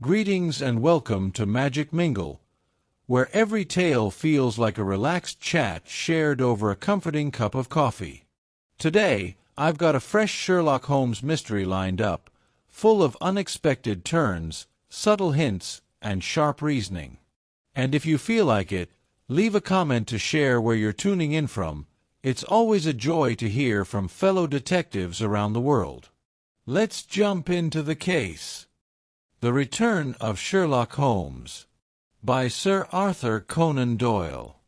Greetings and welcome to MagicMingle, where every tale feels like a relaxed chat shared over a comforting cup of coffee. Today, I've got a fresh Sherlock Holmes mystery lined up, full of unexpected turns, subtle hints, and sharp reasoning. And if you feel like it, leave a comment to share where you're tuning in from. It's always a joy to hear from fellow detectives around the world. Let's jump into the case. The Return of Sherlock Holmes by Sir Arthur Conan Doyle.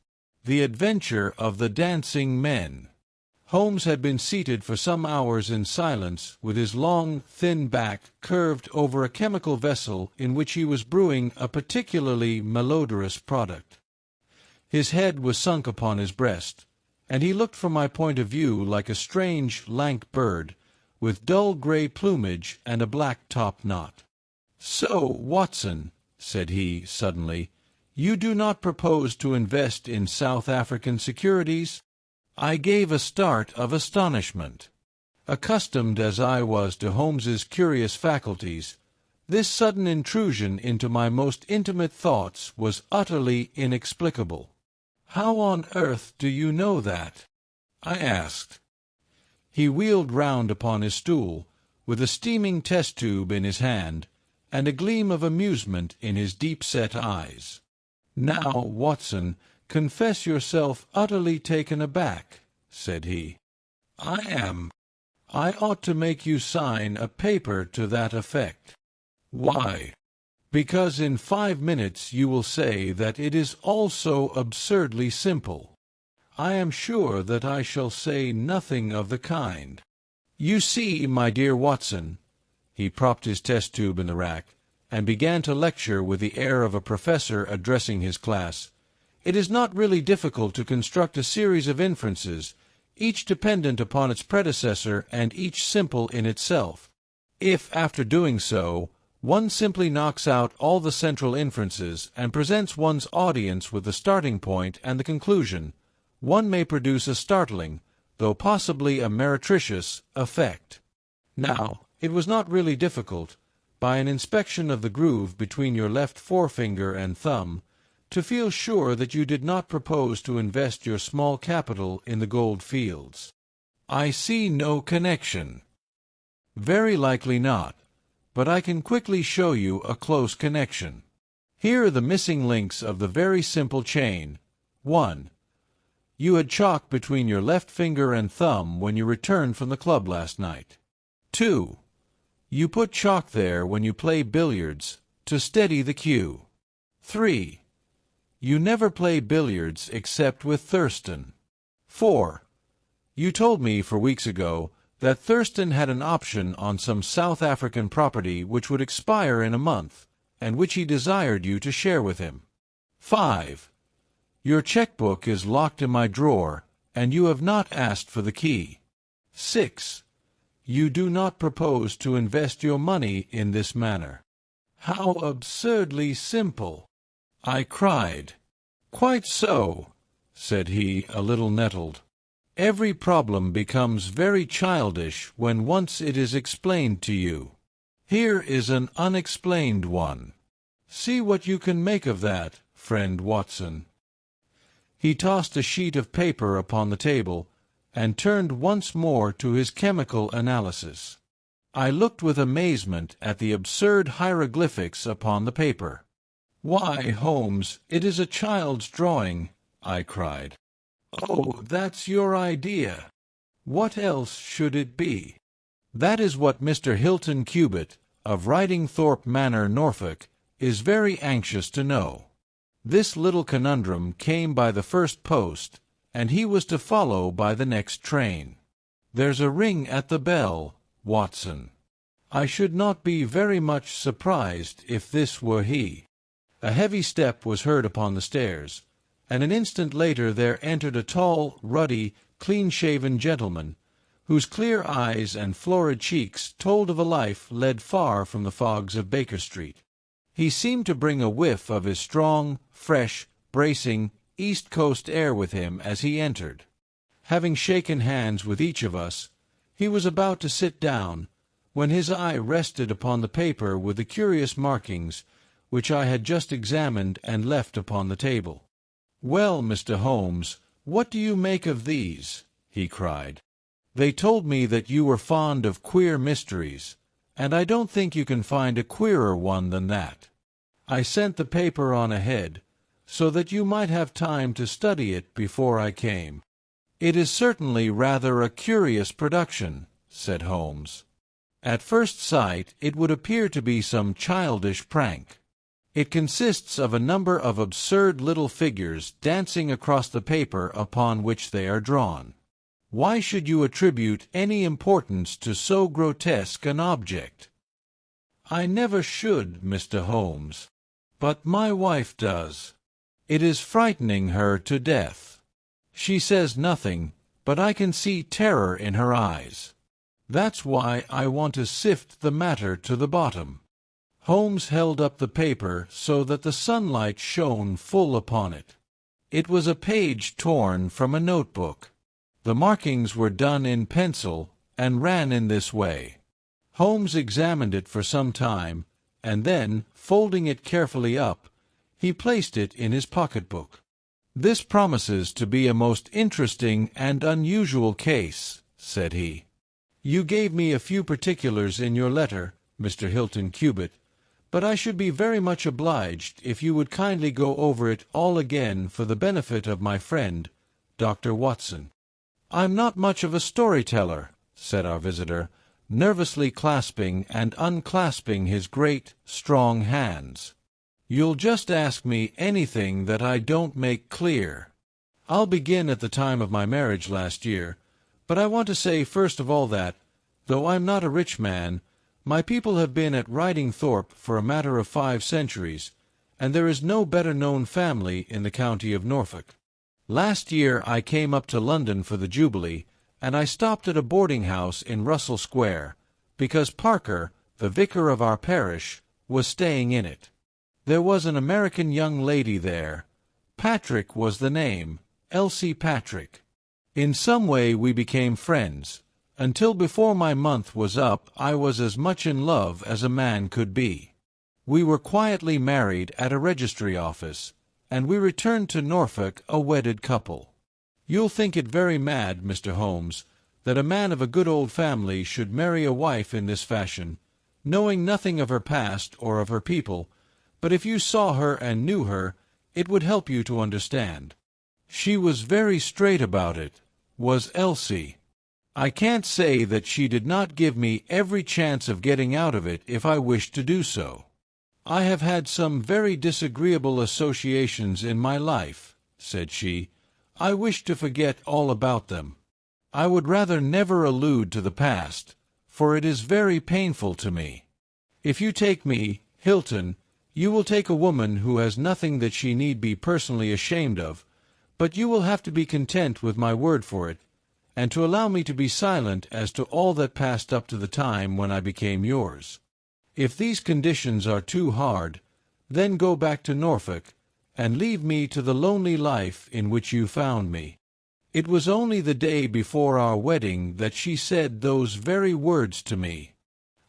The Adventure of the Dancing Men. Holmes had been seated for some hours in silence, with his long, thin back curved over a chemical vessel in which he was brewing a particularly malodorous product. His head was sunk upon his breast, and he looked from my point of view like a strange, lank bird, with dull gray plumage and a black top knot. "So, Watson," said he, suddenly, "you do not propose to invest in South African securities?" I gave a start of astonishment. Accustomed as I was to Holmes's curious faculties, this sudden intrusion into my most intimate thoughts was utterly inexplicable. "How on earth do you know that?" I asked. He wheeled round upon his stool, with a steaming test tube in his hand, and a gleam of amusement in his deep-set eyes. "Now, Watson, confess yourself utterly taken aback," said he. "I am. I ought to make you sign a paper to that effect." "Why?" "Because in 5 minutes you will say that it is all so absurdly simple." "I am sure that I shall say nothing of the kind. You see, my dear Watson," he propped his test tube in the rack, and began to lecture with the air of a professor addressing his class, "it is not really difficult to construct a series of inferences, each dependent upon its predecessor and each simple in itself. If, after doing so, one simply knocks out all the central inferences and presents one's audience with the starting point and the conclusion, one may produce a startling, though possibly a meretricious, effect." Now, it was not really difficult, by an inspection of the groove between your left forefinger and thumb, to feel sure that you did not propose to invest your small capital in the gold fields. "I see no connection." "Very likely not, but I can quickly show you a close connection. Here are the missing links of the very simple chain. 1. You had chalk between your left finger and thumb when you returned from the club last night. 2. You put chalk there when you play billiards, to steady the cue. 3. You never play billiards except with Thurston. 4. You told me 4 weeks ago that Thurston had an option on some South African property which would expire in a month, and which he desired you to share with him. 5. Your checkbook is locked in my drawer, and you have not asked for the key. 6. You do not propose to invest your money in this manner." "How absurdly simple!" I cried. "Quite so," said he, a little nettled. "Every problem becomes very childish when once it is explained to you. Here is an unexplained one. See what you can make of that, friend Watson." He tossed a sheet of paper upon the table, and turned once more to his chemical analysis. I looked with amazement at the absurd hieroglyphics upon the paper. "Why, Holmes, it is a child's drawing," I cried. "Oh, that's your idea. What else should it be?" "That is what Mr. Hilton Cubitt, of Ridingthorpe Manor, Norfolk, is very anxious to know. This little conundrum came by the first post, and he was to follow by the next train. There's a ring at the bell, Watson. I should not be very much surprised if this were he." A heavy step was heard upon the stairs, and an instant later there entered a tall, ruddy, clean-shaven gentleman, whose clear eyes and florid cheeks told of a life led far from the fogs of Baker Street. He seemed to bring a whiff of his strong, fresh, bracing, East Coast air with him as he entered. Having shaken hands with each of us, he was about to sit down, when his eye rested upon the paper with the curious markings, which I had just examined and left upon the table. "Well, Mr. Holmes, what do you make of these?" he cried. "They told me that you were fond of queer mysteries, and I don't think you can find a queerer one than that. I sent the paper on ahead, so that you might have time to study it before I came." "It is certainly rather a curious production," said Holmes. "At first sight it would appear to be some childish prank. It consists of a number of absurd little figures dancing across the paper upon which they are drawn. Why should you attribute any importance to so grotesque an object?" "I never should, Mr. Holmes. But my wife does. It is frightening her to death. She says nothing, but I can see terror in her eyes. That's why I want to sift the matter to the bottom." Holmes held up the paper so that the sunlight shone full upon it. It was a page torn from a notebook. The markings were done in pencil and ran in this way. Holmes examined it for some time, and then, folding it carefully up, he placed it in his pocketbook. "This promises to be a most interesting and unusual case," said he. "You gave me a few particulars in your letter, Mr. Hilton Cubitt, but I should be very much obliged if you would kindly go over it all again for the benefit of my friend, Dr. Watson." "I'm not much of a storyteller," said our visitor, nervously clasping and unclasping his great, strong hands. "You'll just ask me anything that I don't make clear. I'll begin at the time of my marriage last year, but I want to say first of all that, though I'm not a rich man, my people have been at Ridingthorpe for a matter of 5 centuries, and there is no better-known family in the county of Norfolk. Last year I came up to London for the Jubilee, and I stopped at a boarding-house in Russell Square, because Parker, the vicar of our parish, was staying in it. There was an American young lady there. Patrick was the name, Elsie Patrick. In some way we became friends. Until before my month was up I was as much in love as a man could be. We were quietly married at a registry office, and we returned to Norfolk a wedded couple. You'll think it very mad, Mr. Holmes, that a man of a good old family should marry a wife in this fashion, knowing nothing of her past or of her people, but if you saw her and knew her, it would help you to understand. She was very straight about it, was Elsie. I can't say that she did not give me every chance of getting out of it if I wished to do so. I have had some very disagreeable associations in my life, said she. I wish to forget all about them. I would rather never allude to the past, for it is very painful to me. If you take me, Hilton, you will take a woman who has nothing that she need be personally ashamed of, but you will have to be content with my word for it, and to allow me to be silent as to all that passed up to the time when I became yours. If these conditions are too hard, then go back to Norfolk, and leave me to the lonely life in which you found me. It was only the day before our wedding that she said those very words to me.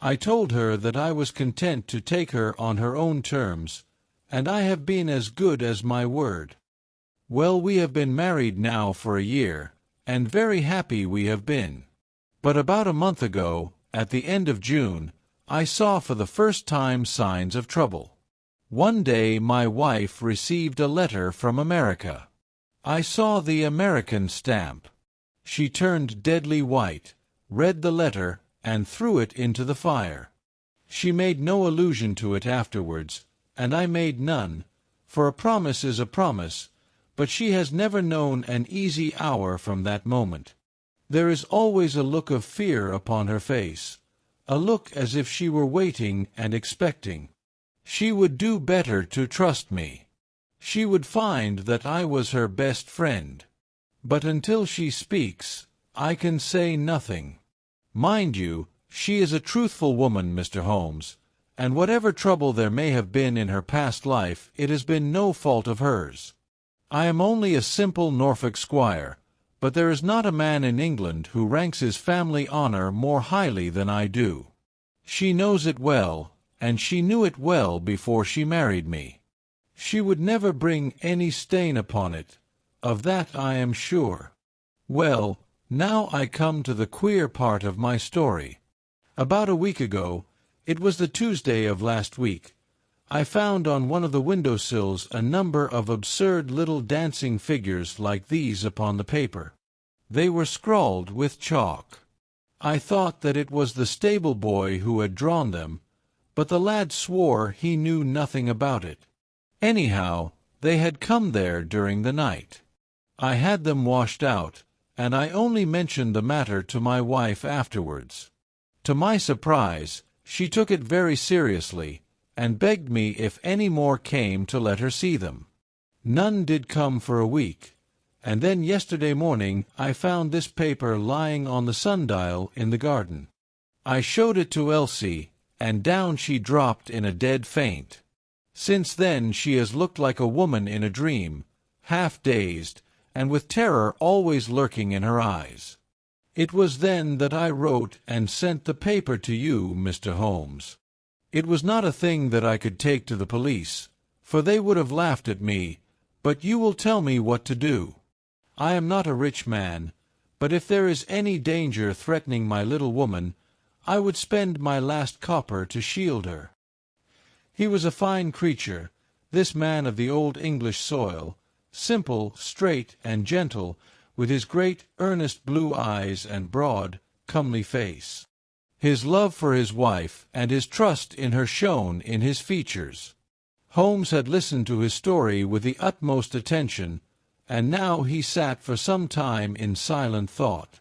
I told her that I was content to take her on her own terms, and I have been as good as my word. Well, we have been married now for a year, and very happy we have been. But about a month ago, at the end of June, I saw for the first time signs of trouble. One day my wife received a letter from America. I saw the American stamp. She turned deadly white, read the letter, and threw it into the fire. She made no allusion to it afterwards, and I made none, for a promise is a promise, but she has never known an easy hour from that moment. There is always a look of fear upon her face, a look as if she were waiting and expecting. She would do better to trust me. She would find that I was her best friend. But until she speaks, I can say nothing. Mind you, she is a truthful woman, Mr. Holmes, and whatever trouble there may have been in her past life, it has been no fault of hers. I am only a simple Norfolk squire, but there is not a man in England who ranks his family honor more highly than I do. She knows it well, and she knew it well before she married me. She would never bring any stain upon it, of that I am sure. Well, now I come to the queer part of my story. About a week ago, it was the Tuesday of last week, I found on one of the window-sills a number of absurd little dancing figures like these upon the paper. They were scrawled with chalk. I thought that it was the stable boy who had drawn them, but the lad swore he knew nothing about it. Anyhow, they had come there during the night. I had them washed out, and I only mentioned the matter to my wife afterwards. To my surprise, she took it very seriously, and begged me if any more came to let her see them. None did come for a week, and then yesterday morning I found this paper lying on the sundial in the garden. I showed it to Elsie, and down she dropped in a dead faint. Since then she has looked like a woman in a dream, half dazed, and with terror always lurking in her eyes. It was then that I wrote and sent the paper to you, Mr. Holmes. It was not a thing that I could take to the police, for they would have laughed at me, but you will tell me what to do. I am not a rich man, but if there is any danger threatening my little woman, I would spend my last copper to shield her. He was a fine creature, this man of the old English soil, simple, straight, and gentle, with his great, earnest blue eyes and broad, comely face. His love for his wife and his trust in her shone in his features. Holmes had listened to his story with the utmost attention, and now he sat for some time in silent thought.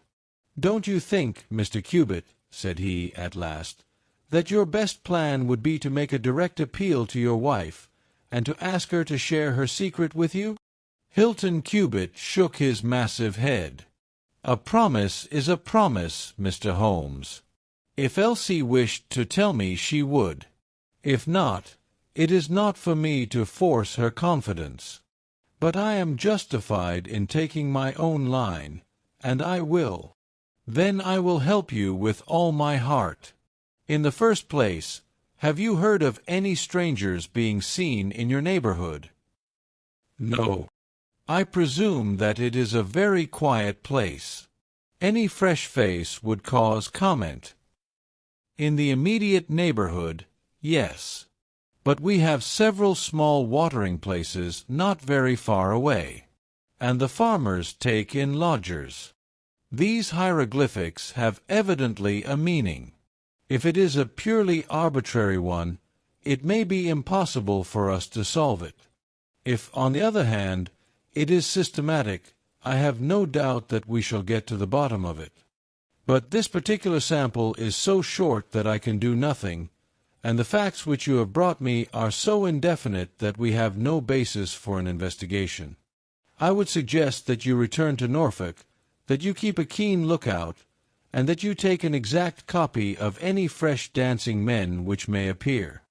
"Don't you think, Mr. Cubitt," said he at last, "that your best plan would be to make a direct appeal to your wife, and to ask her to share her secret with you?" Hilton Cubitt shook his massive head. "A promise is a promise, Mr. Holmes. If Elsie wished to tell me, she would. If not, it is not for me to force her confidence. But I am justified in taking my own line, and I will. Then I will help you with all my heart. In the first place, have you heard of any strangers being seen in your neighborhood?" "No." "I presume that it is a very quiet place. Any fresh face would cause comment." "In the immediate neighborhood, yes. But we have several small watering places not very far away, and the farmers take in lodgers. These hieroglyphics have evidently a meaning. If it is a purely arbitrary one, it may be impossible for us to solve it. If, on the other hand, it is systematic, I have no doubt that we shall get to the bottom of it. But this particular sample is so short that I can do nothing, and the facts which you have brought me are so indefinite that we have no basis for an investigation. I would suggest that you return to Norfolk, that you keep a keen lookout, and that you take an exact copy of any fresh dancing men which may appear.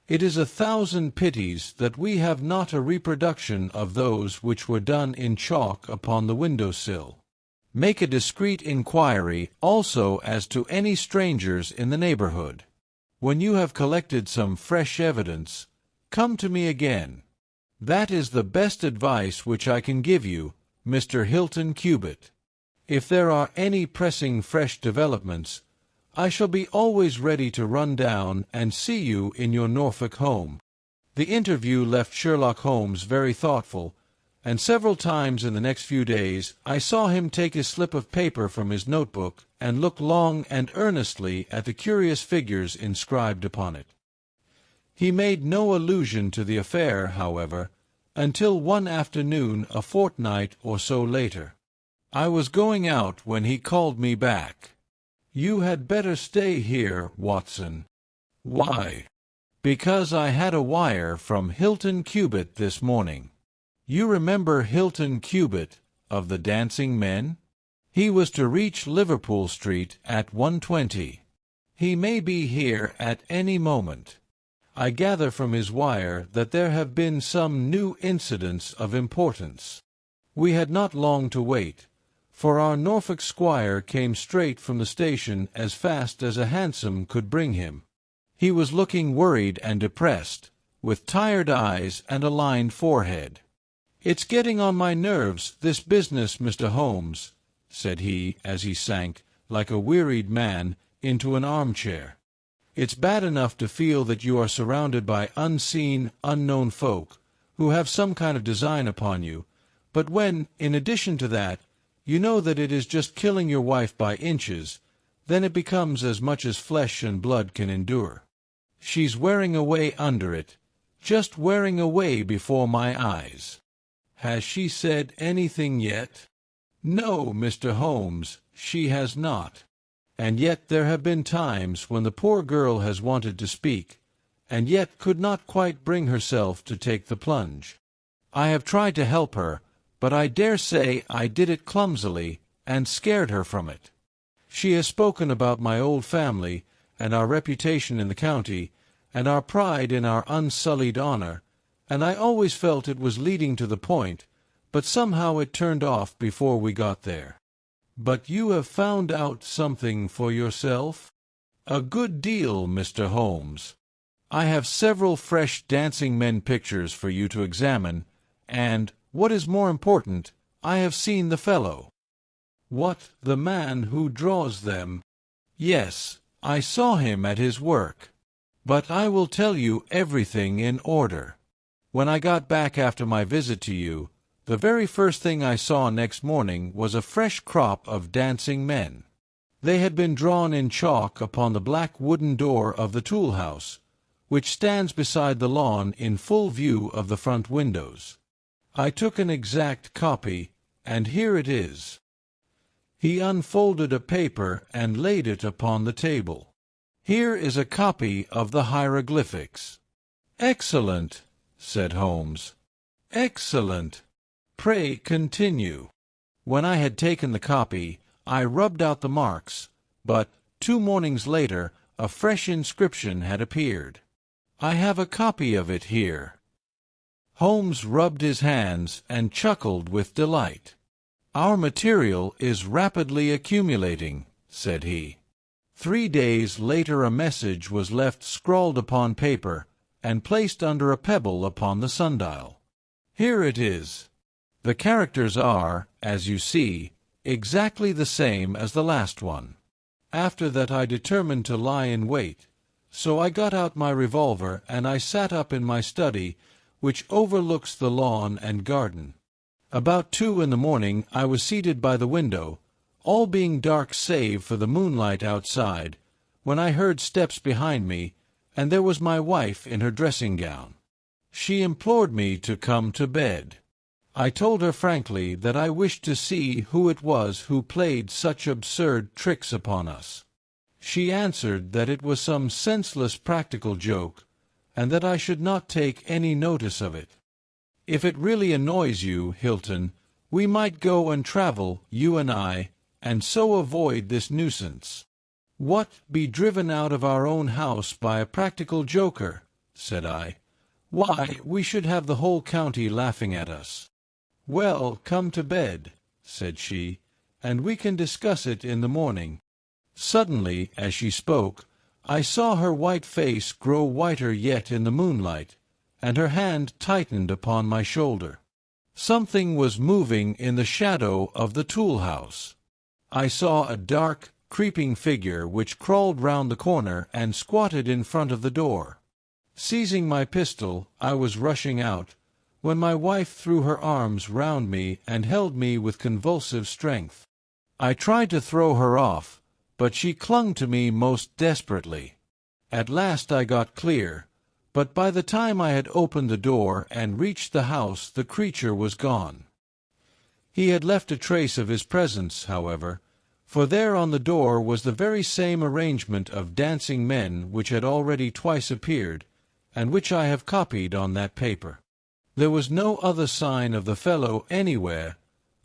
It is 1,000 pities that we have not a reproduction of those which were done in chalk upon the window-sill. Make a discreet inquiry also as to any strangers in the neighborhood. When you have collected some fresh evidence, come to me again. That is the best advice which I can give you, Mr. Hilton Cubitt. If there are any pressing fresh developments, I shall be always ready to run down and see you in your Norfolk home." The interview left Sherlock Holmes very thoughtful, and several times in the next few days I saw him take his slip of paper from his notebook and look long and earnestly at the curious figures inscribed upon it. He made no allusion to the affair, however, until one afternoon a fortnight or so later. I was going out when he called me back. "You had better stay here, Watson." "Why?" "Because I had a wire from Hilton Cubitt this morning. You remember Hilton Cubitt, of the Dancing Men? He was to reach Liverpool Street at 1:20. He may be here at any moment. I gather from his wire that there have been some new incidents of importance. We had not long to wait, for our Norfolk squire came straight from the station as fast as a hansom could bring him. He was looking worried and depressed, with tired eyes and a lined forehead. "It's getting on my nerves, this business, Mr. Holmes," said he as he sank, like a wearied man, into an armchair. "It's bad enough to feel that you are surrounded by unseen, unknown folk, who have some kind of design upon you, but when, in addition to that, you know that it is just killing your wife by inches, then it becomes as much as flesh and blood can endure. She's wearing away under it, just wearing away before my eyes." "Has she said anything yet?" "No, Mr. Holmes, she has not. And yet there have been times when the poor girl has wanted to speak, and yet could not quite bring herself to take the plunge. I have tried to help her, but I dare say I did it clumsily, and scared her from it. She has spoken about my old family, and our reputation in the county, and our pride in our unsullied honor, and I always felt it was leading to the point, but somehow it turned off before we got there." "But you have found out something for yourself?" "A good deal, Mr. Holmes. I have several fresh dancing men pictures for you to examine, and, what is more important, I have seen the fellow." "What, the man who draws them?" "Yes, I saw him at his work. But I will tell you everything in order. When I got back after my visit to you, the very first thing I saw next morning was a fresh crop of dancing men. They had been drawn in chalk upon the black wooden door of the tool house, which stands beside the lawn in full view of the front windows. I took an exact copy, and here it is." He unfolded a paper and laid it upon the table. "Here is a copy of the hieroglyphics." "Excellent," said Holmes. "Excellent. Pray continue." When I had taken the copy, I rubbed out the marks, but 2 mornings later a fresh inscription had appeared. "I have a copy of it here." Holmes rubbed his hands and chuckled with delight. "Our material is rapidly accumulating," said he. 3 days later a message was left scrawled upon paper and placed under a pebble upon the sundial. Here it is. The characters are, as you see, exactly the same as the last one. After that I determined to lie in wait, so I got out my revolver and I sat up in my study, which overlooks the lawn and garden. About 2 in the morning I was seated by the window, all being dark save for the moonlight outside, when I heard steps behind me, and there was my wife in her dressing-gown. She implored me to come to bed. I told her frankly that I wished to see who it was who played such absurd tricks upon us. She answered that it was some senseless practical joke, and that I should not take any notice of it. "If it really annoys you, Hilton, we might go and travel, you and I, and so avoid this nuisance." "What, be driven out of our own house by a practical joker?" said I. "Why, we should have the whole county laughing at us." "Well, come to bed," said she, "and we can discuss it in the morning." Suddenly, as she spoke, I saw her white face grow whiter yet in the moonlight, and her hand tightened upon my shoulder. Something was moving in the shadow of the tool-house. I saw a dark, creeping figure which crawled round the corner and squatted in front of the door. Seizing my pistol, I was rushing out, when my wife threw her arms round me and held me with convulsive strength. I tried to throw her off, but she clung to me most desperately. At last I got clear, but by the time I had opened the door and reached the house the creature was gone. He had left a trace of his presence, however, for there on the door was the very same arrangement of dancing men which had already twice appeared, and which I have copied on that paper. There was no other sign of the fellow anywhere,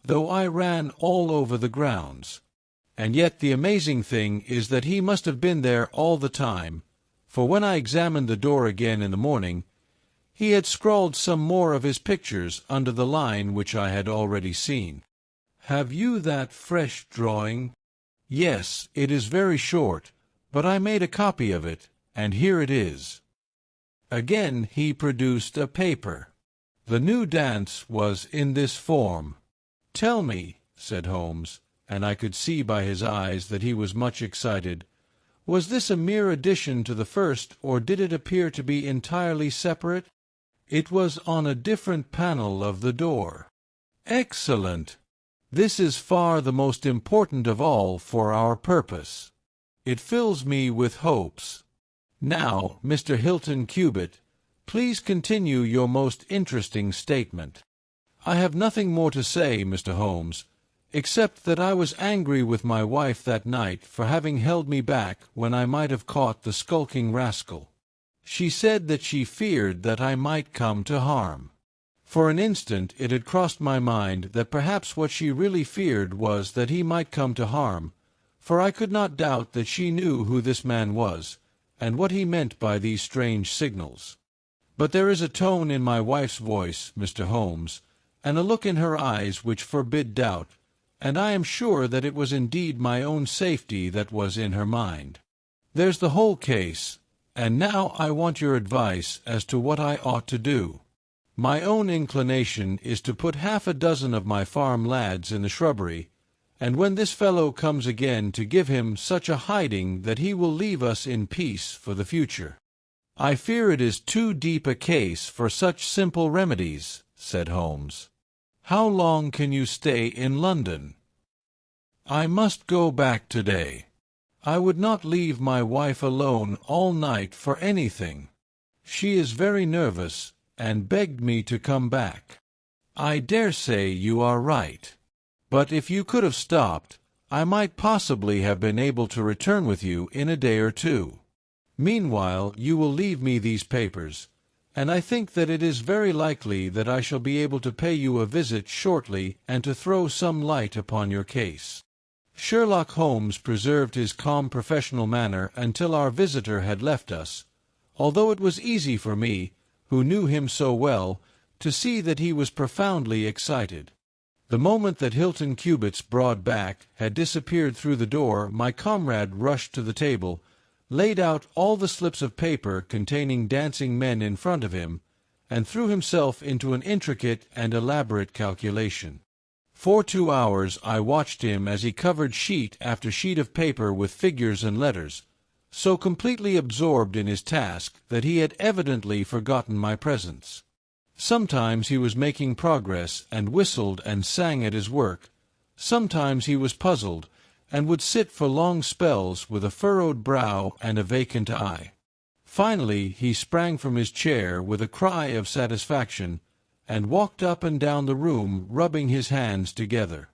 though I ran all over the grounds. And yet the amazing thing is that he must have been there all the time, for when I examined the door again in the morning, he had scrawled some more of his pictures under the line which I had already seen. Have you that fresh drawing? Yes, it is very short, but I made a copy of it, and here it is. Again he produced a paper. The new dance was in this form. Tell me, said Holmes, and I could see by his eyes that he was much excited, was this a mere addition to the first, or did it appear to be entirely separate? It was on a different panel of the door. Excellent! This is far the most important of all for our purpose. It fills me with hopes. Now, Mr. Hilton Cubitt, please continue your most interesting statement. I have nothing more to say, Mr. Holmes, except that I was angry with my wife that night for having held me back when I might have caught the skulking rascal. She said that she feared that I might come to harm. For an instant it had crossed my mind that perhaps what she really feared was that he might come to harm, for I could not doubt that she knew who this man was, and what he meant by these strange signals. But there is a tone in my wife's voice, Mr. Holmes, and a look in her eyes which forbid doubt, and I am sure that it was indeed my own safety that was in her mind. There's the whole case, and now I want your advice as to what I ought to do. My own inclination is to put 6 of my farm lads in the shrubbery, and when this fellow comes again to give him such a hiding that he will leave us in peace for the future. I fear it is too deep a case for such simple remedies, said Holmes. How long can you stay in London? I must go back today. I would not leave my wife alone all night for anything. She is very nervous, and begged me to come back. I dare say you are right. But if you could have stopped, I might possibly have been able to return with you in a day or two. Meanwhile, you will leave me these papers, and I think that it is very likely that I shall be able to pay you a visit shortly and to throw some light upon your case. Sherlock Holmes preserved his calm professional manner until our visitor had left us, although it was easy for me, who knew him so well, to see that he was profoundly excited. The moment that Hilton Cubitt's broad back had disappeared through the door, my comrade rushed to the table, laid out all the slips of paper containing dancing men in front of him, and threw himself into an intricate and elaborate calculation. For 2 hours I watched him as he covered sheet after sheet of paper with figures and letters, so completely absorbed in his task that he had evidently forgotten my presence. Sometimes he was making progress and whistled and sang at his work. Sometimes he was puzzled, and would sit for long spells with a furrowed brow and a vacant eye. Finally he sprang from his chair with a cry of satisfaction, and walked up and down the room rubbing his hands together.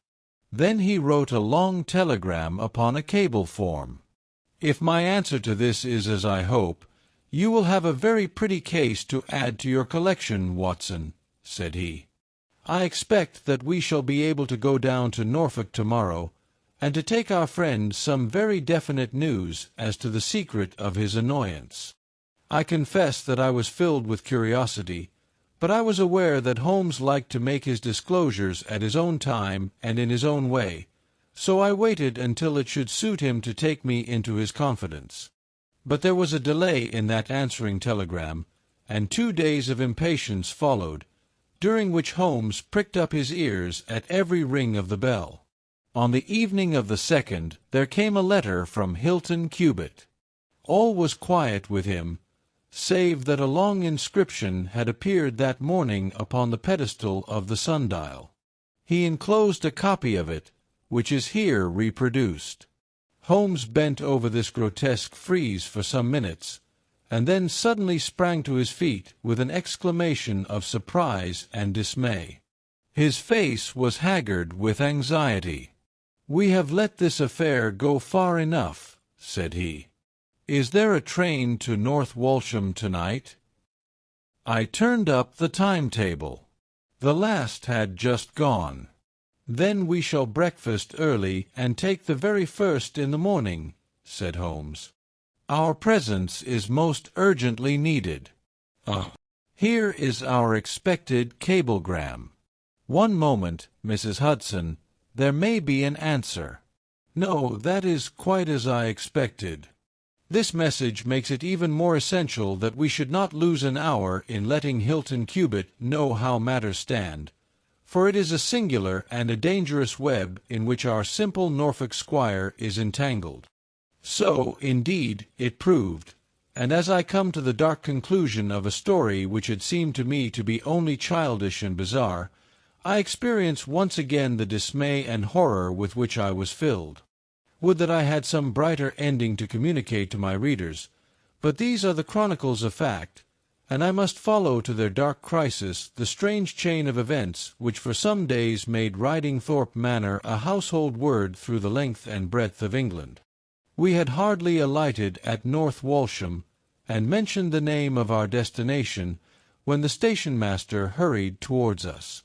Then he wrote a long telegram upon a cable form. If my answer to this is as I hope, you will have a very pretty case to add to your collection, Watson, said he. I expect that we shall be able to go down to Norfolk tomorrow, and to take our friend some very definite news as to the secret of his annoyance. I confess that I was filled with curiosity, but I was aware that Holmes liked to make his disclosures at his own time and in his own way, so I waited until it should suit him to take me into his confidence. But there was a delay in that answering telegram, and 2 days of impatience followed, during which Holmes pricked up his ears at every ring of the bell. On the evening of the 2nd there came a letter from Hilton Cubitt. All was quiet with him, save that a long inscription had appeared that morning upon the pedestal of the sundial. He enclosed a copy of it, which is here reproduced. Holmes bent over this grotesque frieze for some minutes, and then suddenly sprang to his feet with an exclamation of surprise and dismay. His face was haggard with anxiety. "We have let this affair go far enough," said he. "Is there a train to North Walsham tonight?" I turned up the timetable. The last had just gone. "Then we shall breakfast early and take the very first in the morning," said Holmes. "Our presence is most urgently needed. Here is our expected cablegram. One moment, Mrs. Hudson, there may be an answer. No, that is quite as I expected. This message makes it even more essential that we should not lose an hour in letting Hilton Cubitt know how matters stand, for it is a singular and a dangerous web in which our simple Norfolk squire is entangled. So, indeed, it proved, and as I come to the dark conclusion of a story which had seemed to me to be only childish and bizarre, I experience once again the dismay and horror with which I was filled. Would that I had some brighter ending to communicate to my readers, but these are the chronicles of fact, and I must follow to their dark crisis the strange chain of events which for some days made Ridingthorpe Manor a household word through the length and breadth of England. We had hardly alighted at North Walsham, and mentioned the name of our destination, when the station-master hurried towards us.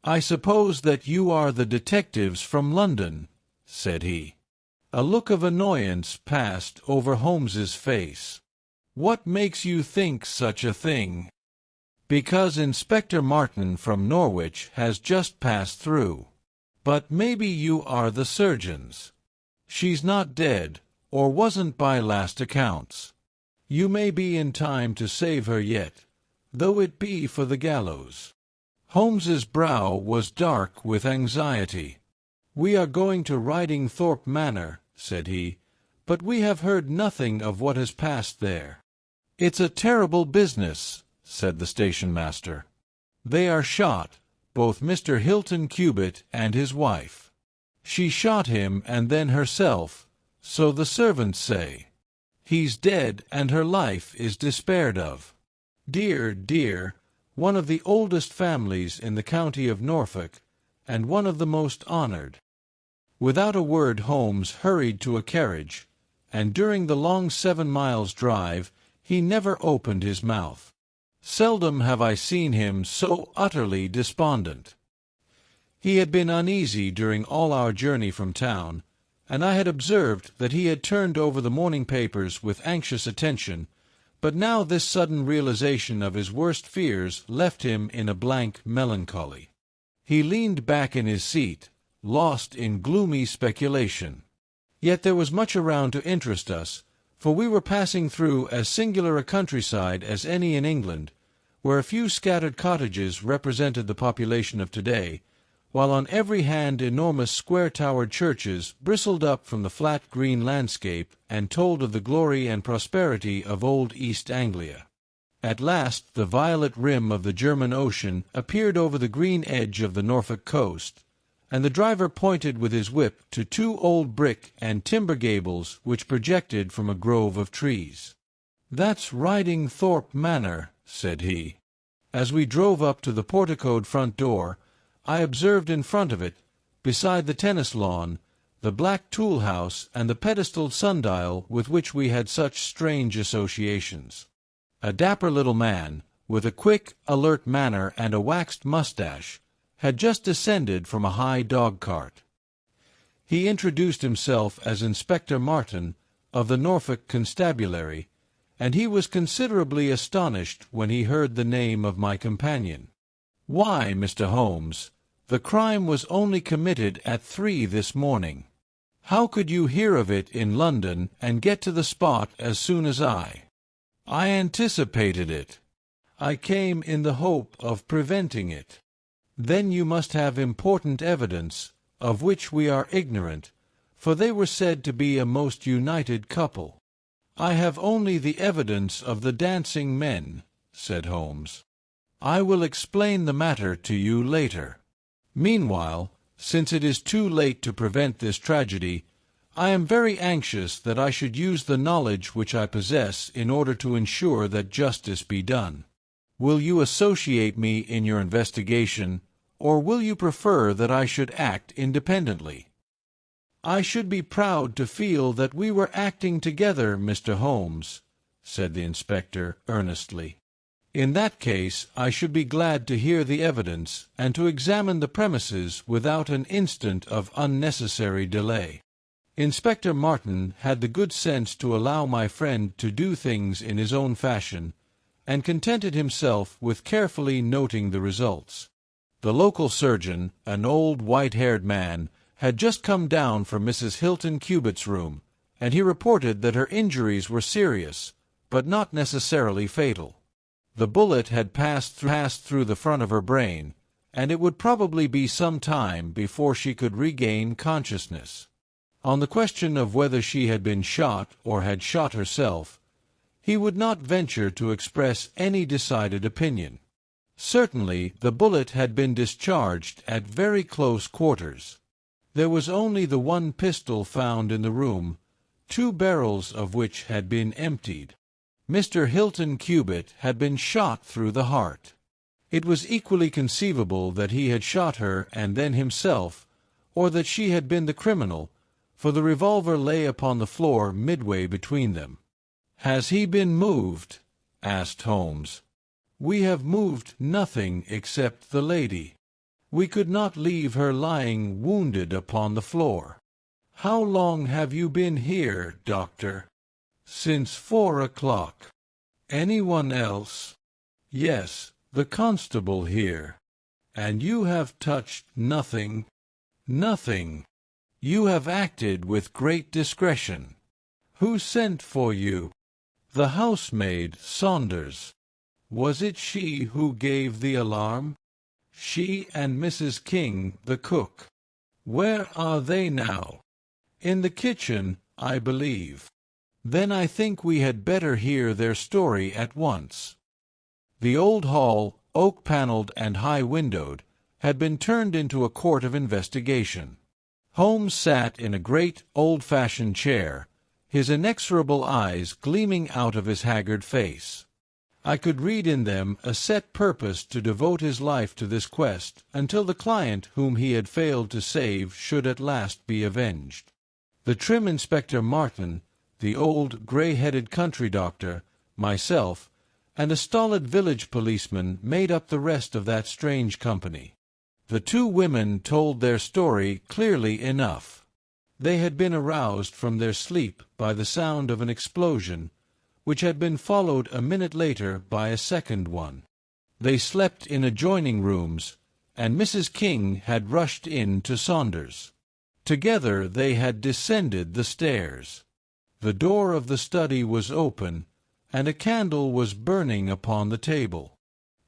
"I suppose that you are the detectives from London," said he. A look of annoyance passed over Holmes's face. "What makes you think such a thing?" "Because Inspector Martin from Norwich has just passed through. But maybe you are the surgeons. She's not dead, or wasn't by last accounts. You may be in time to save her yet, though it be for the gallows." Holmes's brow was dark with anxiety. "We are going to Ridingthorpe Manor," said he, "but we have heard nothing of what has passed there." "It's a terrible business," said the station-master. "They are shot, both Mr. Hilton Cubitt and his wife. She shot him and then herself, so the servants say. He's dead, and her life is despaired of. Dear, dear, one of the oldest families in the county of Norfolk, and one of the most honoured." Without a word Holmes hurried to a carriage, and during the long 7 miles' drive he never opened his mouth. Seldom have I seen him so utterly despondent. He had been uneasy during all our journey from town, and I had observed that he had turned over the morning papers with anxious attention, but now this sudden realization of his worst fears left him in a blank melancholy. He leaned back in his seat, lost in gloomy speculation. Yet there was much around to interest us, for we were passing through as singular a countryside as any in England, where a few scattered cottages represented the population of today, while on every hand enormous square-towered churches bristled up from the flat green landscape and told of the glory and prosperity of old East Anglia. At last the violet rim of the German Ocean appeared over the green edge of the Norfolk coast, and the driver pointed with his whip to 2 old brick and timber gables which projected from a grove of trees. "That's Ridingthorpe Manor," said he. As we drove up to the porticoed front door, I observed in front of it, beside the tennis lawn, the black tool-house and the pedestaled sundial with which we had such strange associations. A dapper little man, with a quick, alert manner and a waxed mustache, had just descended from a high dog-cart. He introduced himself as Inspector Martin, of the Norfolk Constabulary, and he was considerably astonished when he heard the name of my companion. "Why, Mr. Holmes, the crime was only committed at 3 this morning. How could you hear of it in London and get to the spot as soon as I? I anticipated it. I came in the hope of preventing it." "Then you must have important evidence, of which we are ignorant, for they were said to be a most united couple." "I have only the evidence of the dancing men," said Holmes. "I will explain the matter to you later. Meanwhile, since it is too late to prevent this tragedy, I am very anxious that I should use the knowledge which I possess in order to ensure that justice be done. Will you associate me in your investigation, or will you prefer that I should act independently?" "I should be proud to feel that we were acting together, Mr. Holmes," said the inspector earnestly. "In that case I should be glad to hear the evidence and to examine the premises without an instant of unnecessary delay." Inspector Martin had the good sense to allow my friend to do things in his own fashion, and contented himself with carefully noting the results. The local surgeon, an old white-haired man, had just come down from Mrs. Hilton Cubitt's room, and he reported that her injuries were serious, but not necessarily fatal. The bullet had passed through the front of her brain, and it would probably be some time before she could regain consciousness. On the question of whether she had been shot or had shot herself, he would not venture to express any decided opinion. Certainly the bullet had been discharged at very close quarters. There was only the one pistol found in the room, 2 barrels of which had been emptied. Mr. Hilton Cubitt had been shot through the heart. It was equally conceivable that he had shot her and then himself, or that she had been the criminal, for the revolver lay upon the floor midway between them. "Has he been moved?" asked Holmes. "We have moved nothing except the lady. We could not leave her lying wounded upon the floor." "How long have you been here, doctor?" "Since 4 o'clock. "Anyone else?" "Yes, the constable here." "And you have touched nothing?" "Nothing." "You have acted with great discretion." "Who sent for you?" "The housemaid, Saunders." "Was it she who gave the alarm?" "She and Mrs. King, the cook." "Where are they now?" "In the kitchen, I believe." "Then I think we had better hear their story at once." The old hall, oak-panelled and high-windowed, had been turned into a court of investigation. Holmes sat in a great, old-fashioned chair, his inexorable eyes gleaming out of his haggard face. I could read in them a set purpose to devote his life to this quest until the client whom he had failed to save should at last be avenged. The trim Inspector Martin, the old grey-headed country doctor, myself, and a stolid village policeman made up the rest of that strange company. The 2 women told their story clearly enough. They had been aroused from their sleep by the sound of an explosion, which had been followed a minute later by a second one. They slept in adjoining rooms, and Mrs. King had rushed in to Saunders. Together they had descended the stairs. The door of the study was open, and a candle was burning upon the table.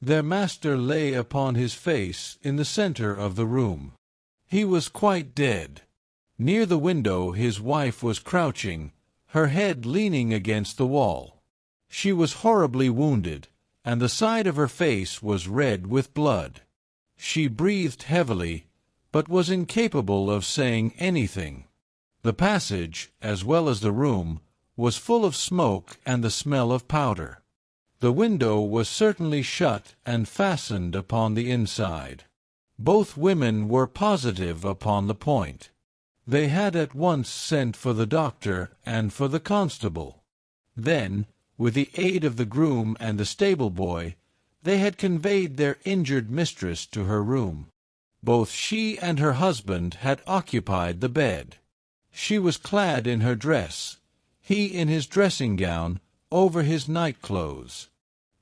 Their master lay upon his face in the center of the room. He was quite dead. Near the window his wife was crouching, her head leaning against the wall. She was horribly wounded, and the side of her face was red with blood. She breathed heavily, but was incapable of saying anything. The passage, as well as the room, was full of smoke and the smell of powder. The window was certainly shut and fastened upon the inside. Both women were positive upon the point. They had at once sent for the doctor and for the constable. Then, with the aid of the groom and the stable-boy, they had conveyed their injured mistress to her room. Both she and her husband had occupied the bed. She was clad in her dress, he in his dressing-gown, over his night-clothes.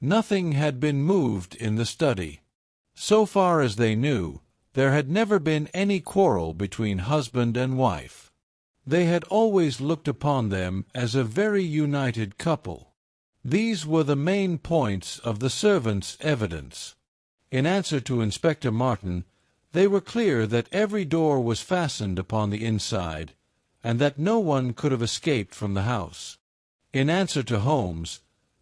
Nothing had been moved in the study. So far as they knew, there had never been any quarrel between husband and wife. They had always looked upon them as a very united couple. These were the main points of the servants' evidence. In answer to Inspector Martin, they were clear that every door was fastened upon the inside, and that no one could have escaped from the house. In answer to Holmes,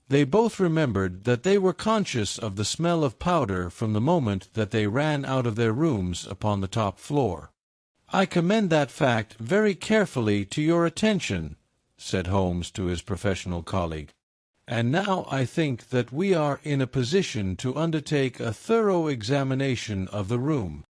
they both remembered that they were conscious of the smell of powder from the moment that they ran out of their rooms upon the top floor. "I commend that fact very carefully to your attention," said Holmes to his professional colleague. "And now I think that we are in a position to undertake a thorough examination of the room."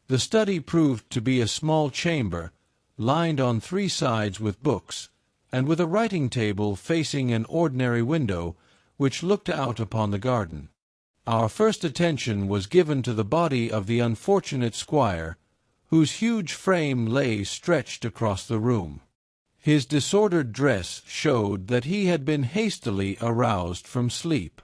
The study proved to be a small chamber, lined on 3 sides with books, and with a writing table facing an ordinary window, which looked out upon the garden. Our first attention was given to the body of the unfortunate squire, whose huge frame lay stretched across the room. His disordered dress showed that he had been hastily aroused from sleep.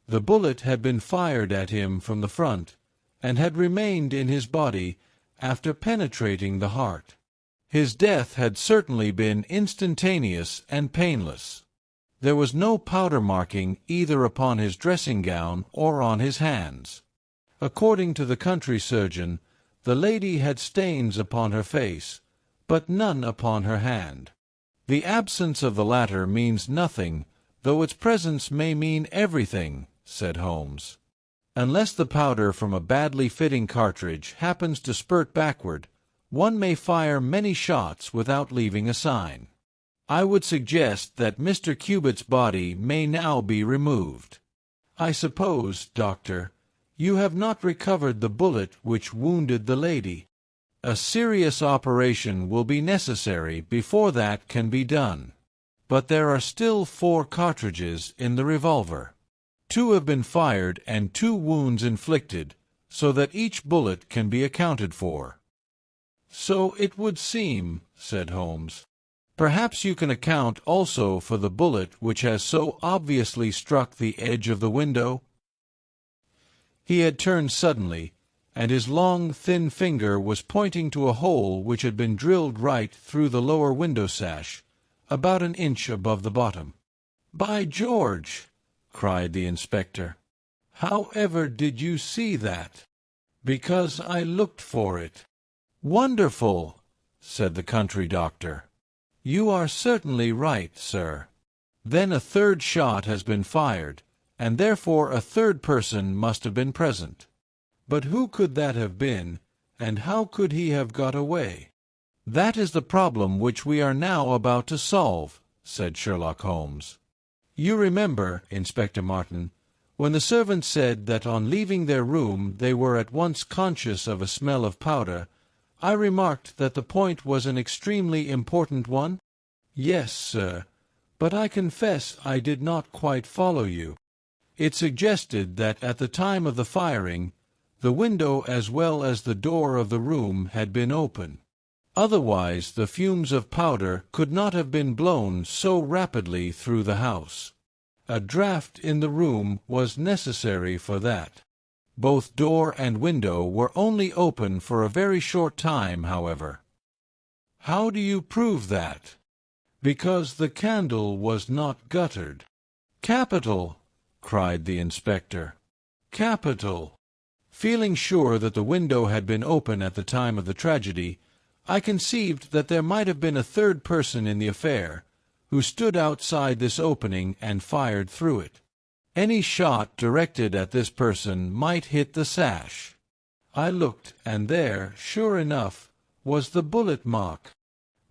The bullet had been fired at him from the front, and had remained in his body after penetrating the heart. His death had certainly been instantaneous and painless. There was no powder marking either upon his dressing gown or on his hands. According to the country surgeon, the lady had stains upon her face, but none upon her hand. The absence of the latter means nothing, though its presence may mean everything, said Holmes. Unless the powder from a badly fitting cartridge happens to spurt backward, one may fire many shots without leaving a sign. I would suggest that Mr. Cubitt's body may now be removed. I suppose, Doctor, you have not recovered the bullet which wounded the lady. A serious operation will be necessary before that can be done. But there are still 4 cartridges in the revolver. 2 have been fired and 2 wounds inflicted, so that each bullet can be accounted for. So it would seem, said Holmes. Perhaps you can account also for the bullet which has so obviously struck the edge of the window? He had turned suddenly, and his long, thin finger was pointing to a hole which had been drilled right through the lower window sash, about an inch above the bottom. "By George!" cried the inspector. "How ever did you see that?" "Because I looked for it." "Wonderful!" said the country doctor. "You are certainly right, sir. Then a 3rd shot has been fired, and therefore a 3rd person must have been present. But who could that have been, and how could he have got away?" "That is the problem which we are now about to solve," said Sherlock Holmes. "You remember, Inspector Martin, when the servants said that on leaving their room they were at once conscious of a smell of powder, I remarked that the point was an extremely important one?" "Yes, sir, but I confess I did not quite follow you." "It suggested that at the time of the firing, the window as well as the door of the room had been open. Otherwise the fumes of powder could not have been blown so rapidly through the house. A draught in the room was necessary for that. Both door and window were only open for a very short time, however." "How do you prove that?" "Because the candle was not guttered." "Capital!" cried the inspector. "Capital!" Feeling sure that the window had been open at the time of the tragedy, I conceived that there might have been a 3rd person in the affair, who stood outside this opening and fired through it. Any shot directed at this person might hit the sash. I looked, and there, sure enough, was the bullet mark.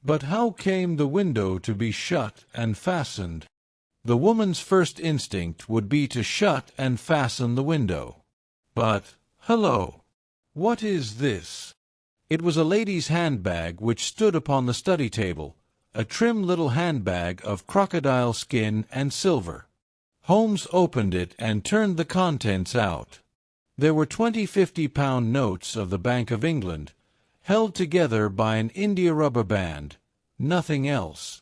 But how came the window to be shut and fastened? The woman's first instinct would be to shut and fasten the window. But, hello! What is this? It was a lady's handbag which stood upon the study table, a trim little handbag of crocodile skin and silver. Holmes opened it and turned the contents out. There were 20 50-pound notes of the Bank of England, held together by an india-rubber band, nothing else.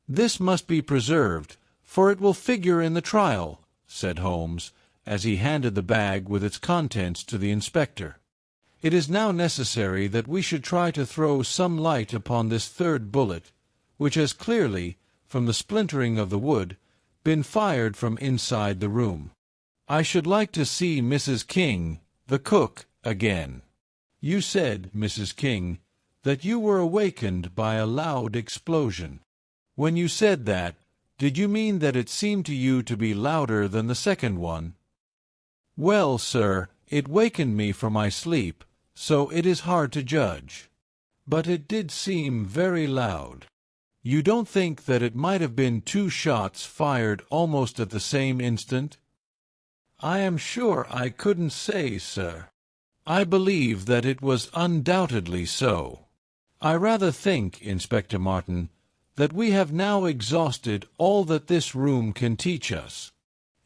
"This must be preserved, for it will figure in the trial," said Holmes, as he handed the bag with its contents to the inspector. "It is now necessary that we should try to throw some light upon this 3rd bullet, which has clearly, from the splintering of the wood, been fired from inside the room. I should like to see Mrs. King, the cook, again. You said, Mrs. King, that you were awakened by a loud explosion. When you said that, did you mean that it seemed to you to be louder than the 2nd one?" "Well, sir, it wakened me from my sleep, so it is hard to judge. But it did seem very loud." "You don't think that it might have been 2 shots fired almost at the same instant?" "I am sure I couldn't say, sir. I believe that it was undoubtedly so. I rather think, Inspector Martin, that we have now exhausted all that this room can teach us.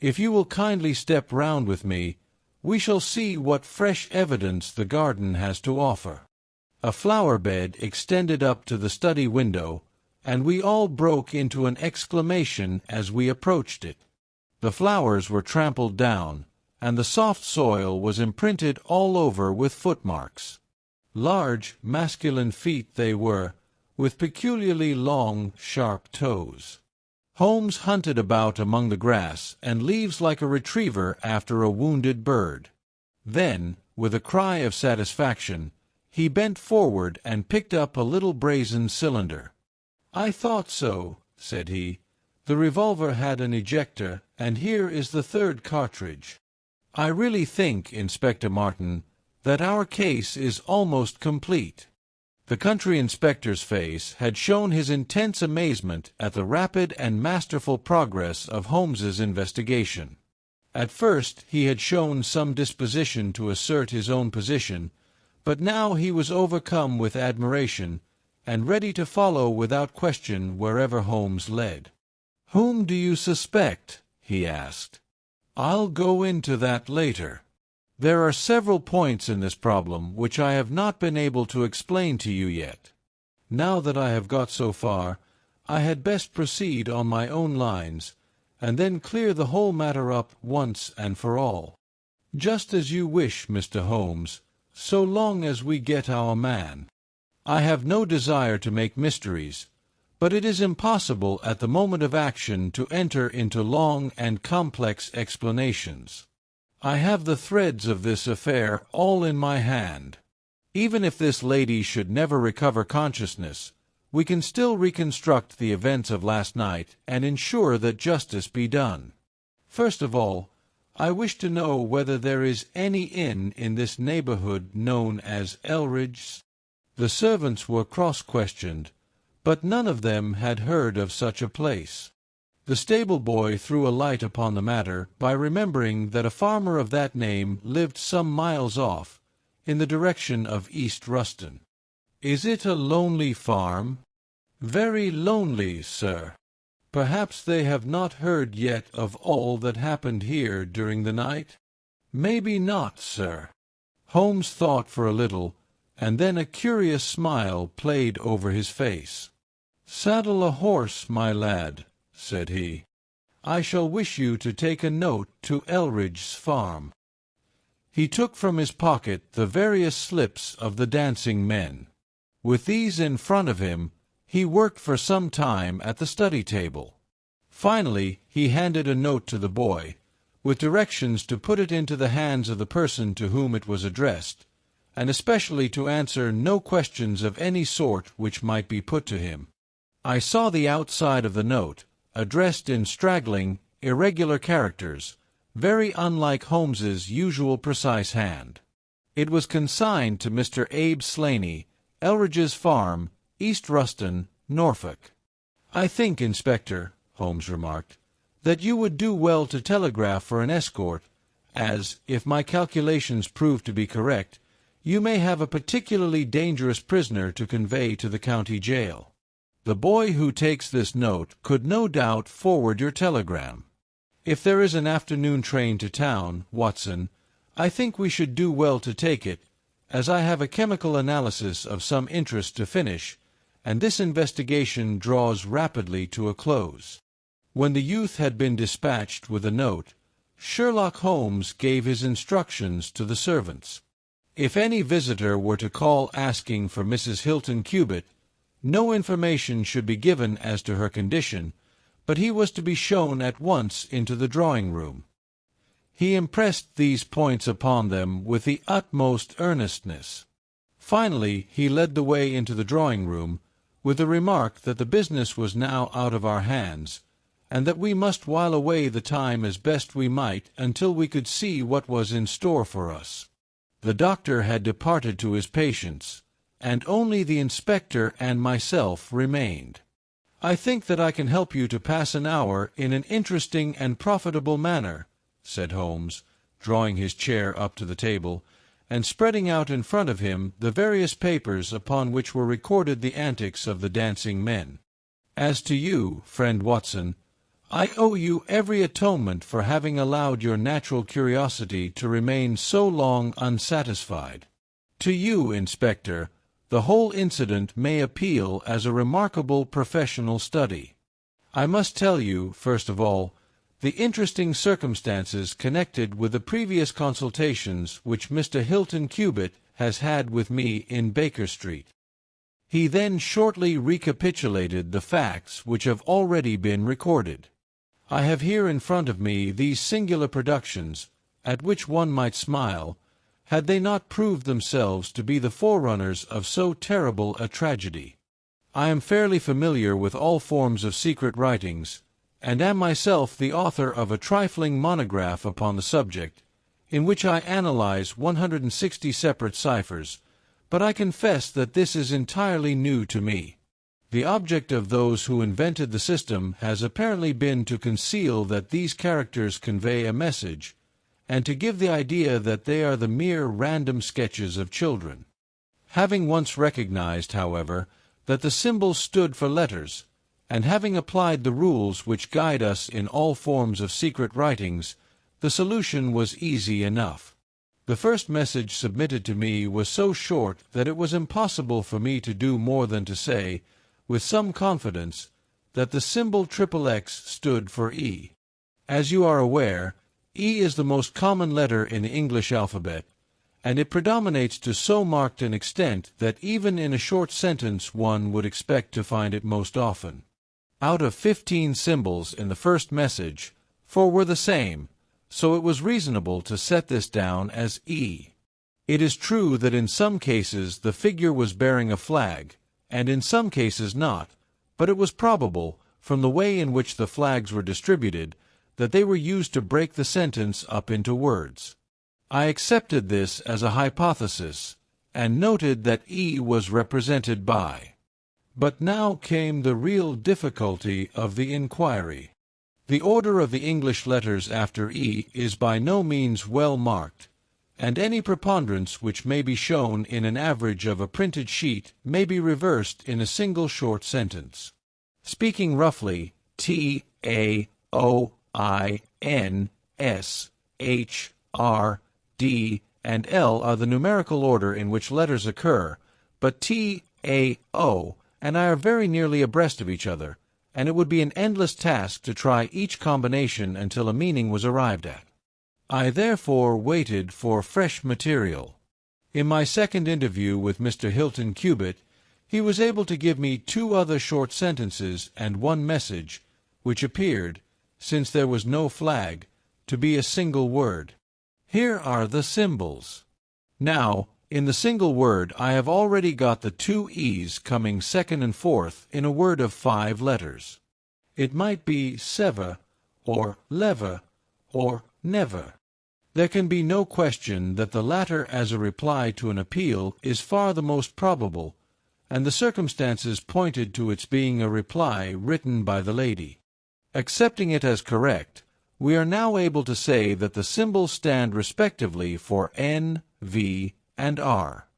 If you will kindly step round with me, we shall see what fresh evidence the garden has to offer." A flower bed extended up to the study window, and we all broke into an exclamation as we approached it. The flowers were trampled down, and the soft soil was imprinted all over with footmarks. Large, masculine feet they were, with peculiarly long, sharp toes. Holmes hunted about among the grass and leaves like a retriever after a wounded bird. Then, with a cry of satisfaction, he bent forward and picked up a little brazen cylinder. "I thought so," said he. "The revolver had an ejector, and here is the third cartridge. I really think, Inspector Martin, that our case is almost complete." The country inspector's face had shown his intense amazement at the rapid and masterful progress of Holmes's investigation. At first he had shown some disposition to assert his own position, but now he was overcome with admiration, and ready to follow without question wherever Holmes led. "Whom do you suspect?" he asked. "I'll go into that later. There are several points in this problem which I have not been able to explain to you yet. Now that I have got so far, I had best proceed on my own lines, and then clear the whole matter up once and for all." "Just as you wish, Mr. Holmes, so long as we get our man. I have no desire to make mysteries, but it is impossible at the moment of action to enter into long and complex explanations. I have the threads of this affair all in my hand. Even if this lady should never recover consciousness, we can still reconstruct the events of last night and ensure that justice be done. First of all, I wish to know whether there is any inn in this neighborhood known as Elridge's." The servants were cross-questioned, but none of them had heard of such a place. The stable-boy threw a light upon the matter by remembering that a farmer of that name lived some miles off, in the direction of East Ruston. "Is it a lonely farm?" "Very lonely, sir." "Perhaps they have not heard yet of all that happened here during the night?" "Maybe not, sir." Holmes thought for a little, and then a curious smile played over his face. "Saddle a horse, my lad," said he. "I shall wish you to take a note to Elridge's farm." He took from his pocket the various slips of the dancing men. With these in front of him, he worked for some time at the study table. Finally, he handed a note to the boy, with directions to put it into the hands of the person to whom it was addressed, and especially to answer no questions of any sort which might be put to him. I saw the outside of the note, addressed in straggling, irregular characters, very unlike Holmes's usual precise hand. It was consigned to Mr. Abe Slaney, Elridge's Farm, East Ruston, Norfolk. "I think, Inspector," Holmes remarked, "that you would do well to telegraph for an escort, as, if my calculations prove to be correct, you may have a particularly dangerous prisoner to convey to the county jail. The boy who takes this note could no doubt forward your telegram. If there is an afternoon train to town, Watson, I think we should do well to take it, as I have a chemical analysis of some interest to finish, and this investigation draws rapidly to a close." When the youth had been dispatched with a note, Sherlock Holmes gave his instructions to the servants. If any visitor were to call asking for Mrs. Hilton Cubitt, no information should be given as to her condition, but he was to be shown at once into the drawing-room. He impressed these points upon them with the utmost earnestness. Finally, he led the way into the drawing-room, with the remark that the business was now out of our hands, and that we must while away the time as best we might until we could see what was in store for us. The doctor had departed to his patients, and only the inspector and myself remained. "I think that I can help you to pass an hour in an interesting and profitable manner," said Holmes, drawing his chair up to the table, and spreading out in front of him the various papers upon which were recorded the antics of the dancing men. "As to you, friend Watson, I owe you every atonement for having allowed your natural curiosity to remain so long unsatisfied. To you, Inspector, the whole incident may appeal as a remarkable professional study. I must tell you, first of all, the interesting circumstances connected with the previous consultations which Mr. Hilton Cubitt has had with me in Baker Street." He then shortly recapitulated the facts which have already been recorded. I have here in front of me these singular productions, at which one might smile, had they not proved themselves to be the forerunners of so terrible a tragedy. I am fairly familiar with all forms of secret writings, and am myself the author of a trifling monograph upon the subject, in which I analyze 160 separate ciphers, but I confess that this is entirely new to me. The object of those who invented the system has apparently been to conceal that these characters convey a message, and to give the idea that they are the mere random sketches of children. Having once recognized, however, that the symbols stood for letters, and having applied the rules which guide us in all forms of secret writings, the solution was easy enough. The first message submitted to me was so short that it was impossible for me to do more than to say, with some confidence, that the symbol XXX stood for E. As you are aware, E is the most common letter in the English alphabet, and it predominates to so marked an extent that even in a short sentence one would expect to find it most often. Out of 15 symbols in the first message, 4 were the same, so it was reasonable to set this down as E. It is true that in some cases the figure was bearing a flag, and in some cases not, but it was probable, from the way in which the flags were distributed, that they were used to break the sentence up into words. I accepted this as a hypothesis, and noted that E was represented by. But now came the real difficulty of the inquiry. The order of the English letters after E is by no means well marked, and any preponderance which may be shown in an average of a printed sheet may be reversed in a single short sentence. Speaking roughly, T, A, O, I, N, S, H, R, D, and L are the numerical order in which letters occur, but T, A, O, and I are very nearly abreast of each other, and it would be an endless task to try each combination until a meaning was arrived at. I therefore waited for fresh material. In my second interview with Mr. Hilton Cubitt, he was able to give me 2 other short sentences and 1 message, which appeared, since there was no flag, to be a single word. Here are the symbols. Now, in the single word I have already got the 2 E's coming second and fourth in a word of 5 letters. It might be seva, or leva, or never. There can be no question that the latter as a reply to an appeal is far the most probable, and the circumstances pointed to its being a reply written by the lady. Accepting it as correct, we are now able to say that the symbols stand respectively for N, V, and R.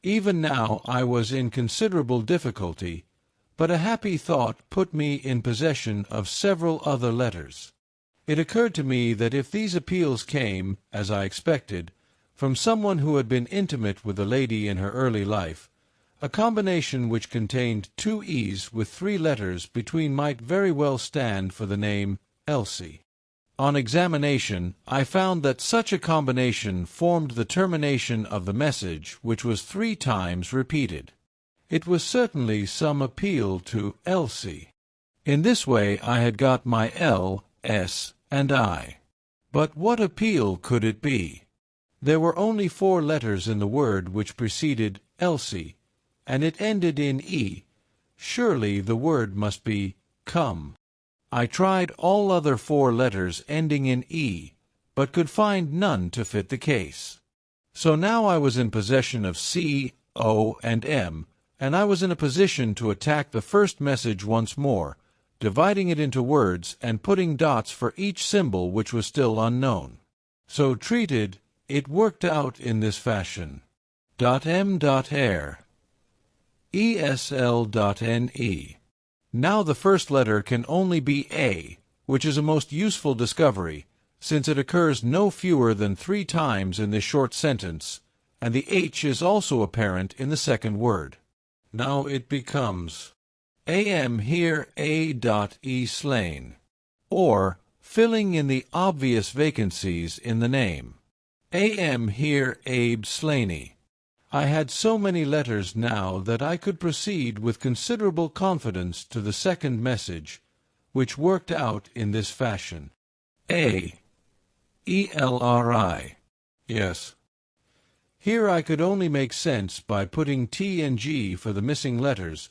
Even now I was in considerable difficulty, but a happy thought put me in possession of several other letters. It occurred to me that if these appeals came, as I expected, from someone who had been intimate with the lady in her early life, a combination which contained 2 E's with 3 letters between might very well stand for the name Elsie. On examination, I found that such a combination formed the termination of the message, which was 3 times repeated. It was certainly some appeal to Elsie. In this way I had got my L, S, and I. But what appeal could it be? There were only 4 letters in the word which preceded Elsie, and it ended in E. Surely the word must be come. I tried all other 4 letters ending in E, but could find none to fit the case. So now I was in possession of C, O, and M, and I was in a position to attack the first message once more, dividing it into words and putting dots for each symbol which was still unknown. So treated, it worked out in this fashion. .m.air ESL.NE. Now the first letter can only be A, which is a most useful discovery, since it occurs no fewer than 3 times in this short sentence, and the H is also apparent in the second word. Now it becomes AM here A.E slain, or filling in the obvious vacancies in the name. AM here Abe Slaney. I had so many letters now that I could proceed with considerable confidence to the second message, which worked out in this fashion. A-E-L-R-I. Yes. Here I could only make sense by putting T and G for the missing letters,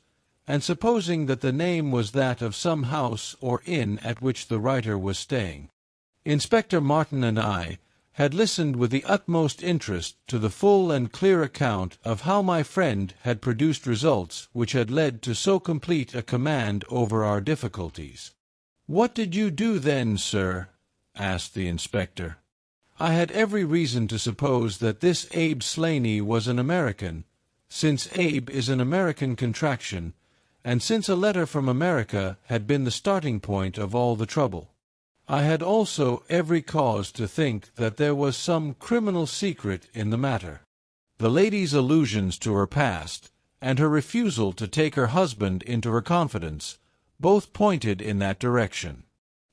and supposing that the name was that of some house or inn at which the writer was staying. Inspector Martin and I had listened with the utmost interest to the full and clear account of how my friend had produced results which had led to so complete a command over our difficulties. "What did you do then, sir?" asked the inspector. I had every reason to suppose that this Abe Slaney was an American, since Abe is an American contraction, and since a letter from America had been the starting point of all the trouble. I had also every cause to think that there was some criminal secret in the matter. The lady's allusions to her past, and her refusal to take her husband into her confidence, both pointed in that direction.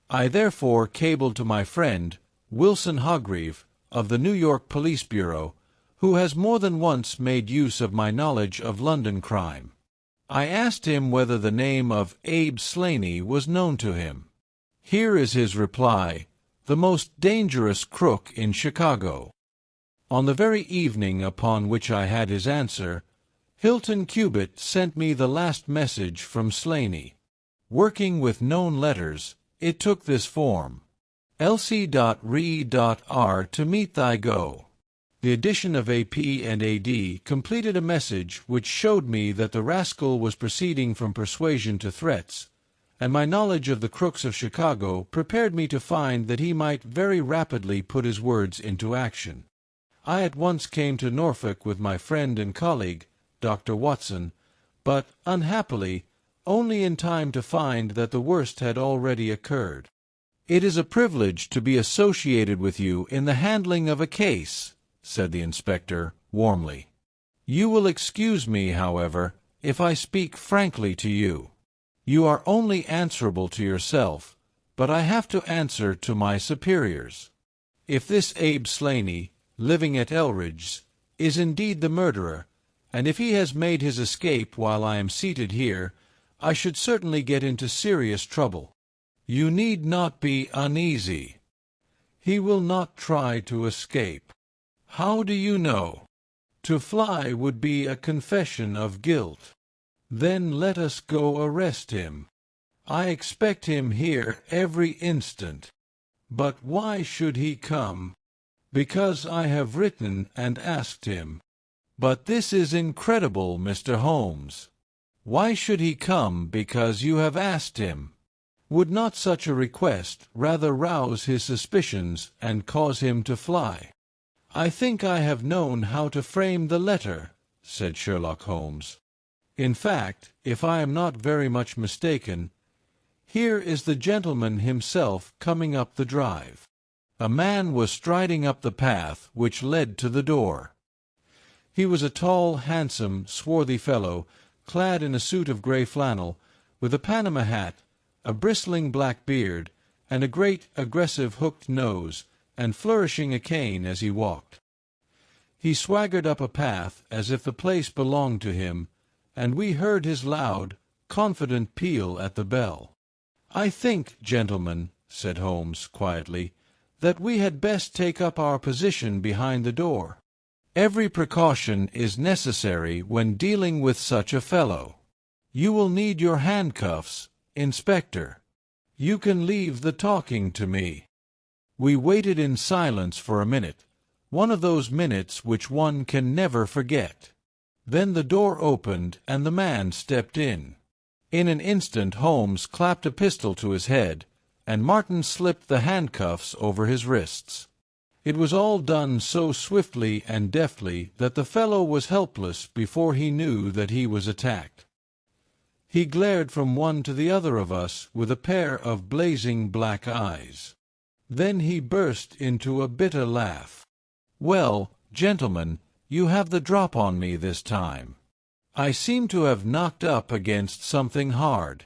I therefore cabled to my friend, Wilson Hogreave, of the New York Police Bureau, who has more than once made use of my knowledge of London crime. I asked him whether the name of Abe Slaney was known to him. Here is his reply: "The most dangerous crook in Chicago." On the very evening upon which I had his answer, Hilton Cubitt sent me the last message from Slaney. Working with known letters, it took this form: Elsie.re.r to meet thy go. The addition of AP and AD completed a message which showed me that the rascal was proceeding from persuasion to threats, and my knowledge of the crooks of Chicago prepared me to find that he might very rapidly put his words into action. I at once came to Norfolk with my friend and colleague, Dr. Watson, but, unhappily, only in time to find that the worst had already occurred. "It is a privilege to be associated with you in the handling of a case," said the inspector, warmly. "You will excuse me, however, if I speak frankly to you. You are only answerable to yourself, but I have to answer to my superiors. If this Abe Slaney, living at Elridge's, is indeed the murderer, and if he has made his escape while I am seated here, I should certainly get into serious trouble. You need not be uneasy. He will not try to escape." "How do you know?" "To fly would be a confession of guilt." "Then let us go arrest him. I expect him here every instant." "But why should he come?" "Because I have written and asked him." "But this is incredible, Mr. Holmes. Why should he come because you have asked him? Would not such a request rather rouse his suspicions and cause him to fly?" "I think I have known how to frame the letter," said Sherlock Holmes. "In fact, if I am not very much mistaken, here is the gentleman himself coming up the drive." A man was striding up the path which led to the door. He was a tall, handsome, swarthy fellow, clad in a suit of gray flannel, with a Panama hat, a bristling black beard, and a great, aggressive hooked nose, and flourishing a cane as he walked. He swaggered up a path as if the place belonged to him, and we heard his loud, confident peal at the bell. "I think, gentlemen," said Holmes quietly, "that we had best take up our position behind the door. Every precaution is necessary when dealing with such a fellow. You will need your handcuffs, Inspector. You can leave the talking to me." We waited in silence for a minute, one of those minutes which one can never forget. Then the door opened and the man stepped in. In an instant Holmes clapped a pistol to his head, and Martin slipped the handcuffs over his wrists. It was all done so swiftly and deftly that the fellow was helpless before he knew that he was attacked. He glared from one to the other of us with a pair of blazing black eyes. Then he burst into a bitter laugh. "Well, gentlemen, you have the drop on me this time. I seem to have knocked up against something hard.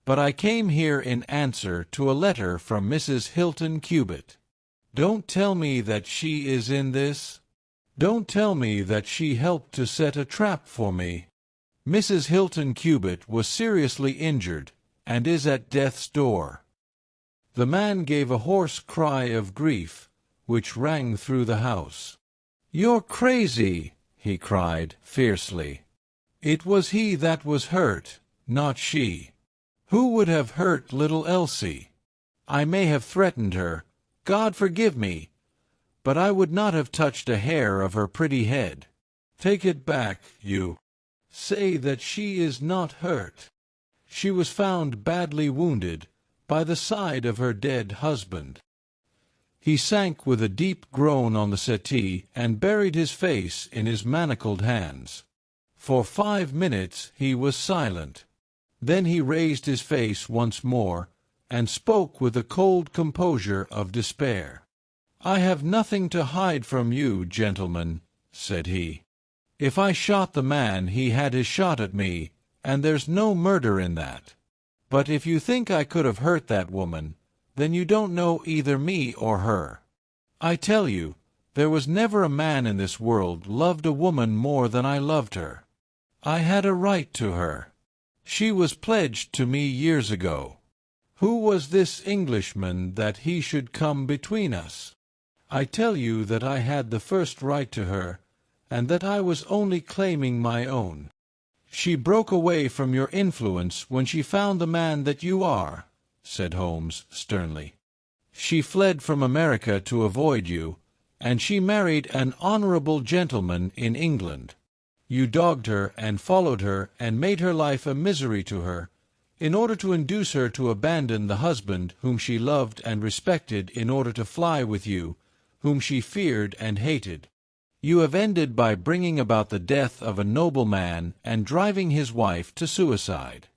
But I came here in answer to a letter from Mrs. Hilton Cubitt. Don't tell me that she is in this?" Don't tell me that she helped to set a trap for me. Mrs. Hilton Cubitt was seriously injured, and is at death's door." The man gave a hoarse cry of grief, which rang through the house. "You're crazy!" he cried, fiercely. "It was he that was hurt, not she. Who would have hurt little Elsie? I may have threatened her, God forgive me, but I would not have touched a hair of her pretty head. Take it back, you. Say that she is not hurt. She was found badly wounded by the side of her dead husband." He sank with a deep groan on the settee and buried his face in his manacled hands. For 5 minutes he was silent. Then he raised his face once more, and spoke with the cold composure of despair. "I have nothing to hide from you, gentlemen," said he. "If I shot the man, he had his shot at me, and there's no murder in that. But if you think I could have hurt that woman, then you don't know either me or her. I tell you, there was never a man in this world loved a woman more than I loved her. I had a right to her. She was pledged to me years ago. Who was this Englishman that he should come between us? I tell you that I had the first right to her, and that I was only claiming my own. She broke away from your influence when she found the man that you are," said Holmes sternly. "She fled from America to avoid you, and she married an honorable gentleman in England. You dogged her and followed her and made her life a misery to her, in order to induce her to abandon the husband whom she loved and respected in order to fly with you, whom she feared and hated. You have ended by bringing about the death of a noble man and driving his wife to suicide.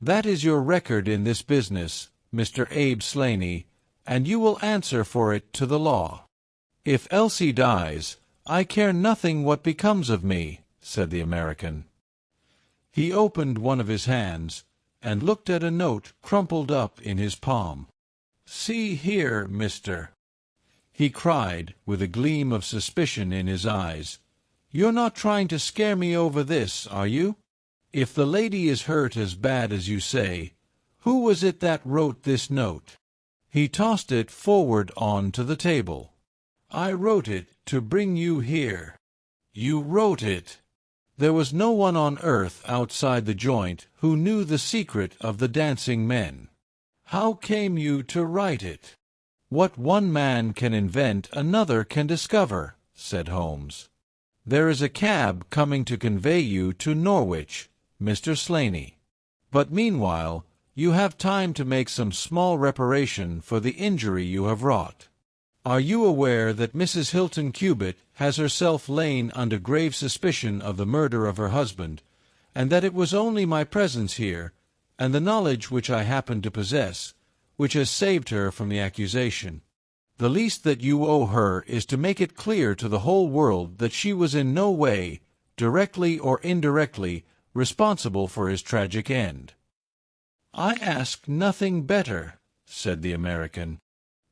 That is your record in this business, Mr. Abe Slaney, and you will answer for it to the law." "If Elsie dies, I care nothing what becomes of me," said the American. He opened one of his hands and looked at a note crumpled up in his palm. "See here, mister," he cried, with a gleam of suspicion in his eyes. "You're not trying to scare me over this, are you? If the lady is hurt as bad as you say, who was it that wrote this note?" He tossed it forward on to the table. "I wrote it to bring you here." "You wrote it?" "There was no one on earth outside the joint who knew the secret of the dancing men. How came you to write it?" "What one man can invent, another can discover," said Holmes. "There is a cab coming to convey you to Norwich, Mr. Slaney. But meanwhile you have time to make some small reparation for the injury you have wrought. Are you aware that Mrs. Hilton Cubitt has herself lain under grave suspicion of the murder of her husband, and that it was only my presence here, and the knowledge which I happen to possess, which has saved her from the accusation? The least that you owe her is to make it clear to the whole world that she was in no way, directly or indirectly, responsible for his tragic end." "I ask nothing better," said the American.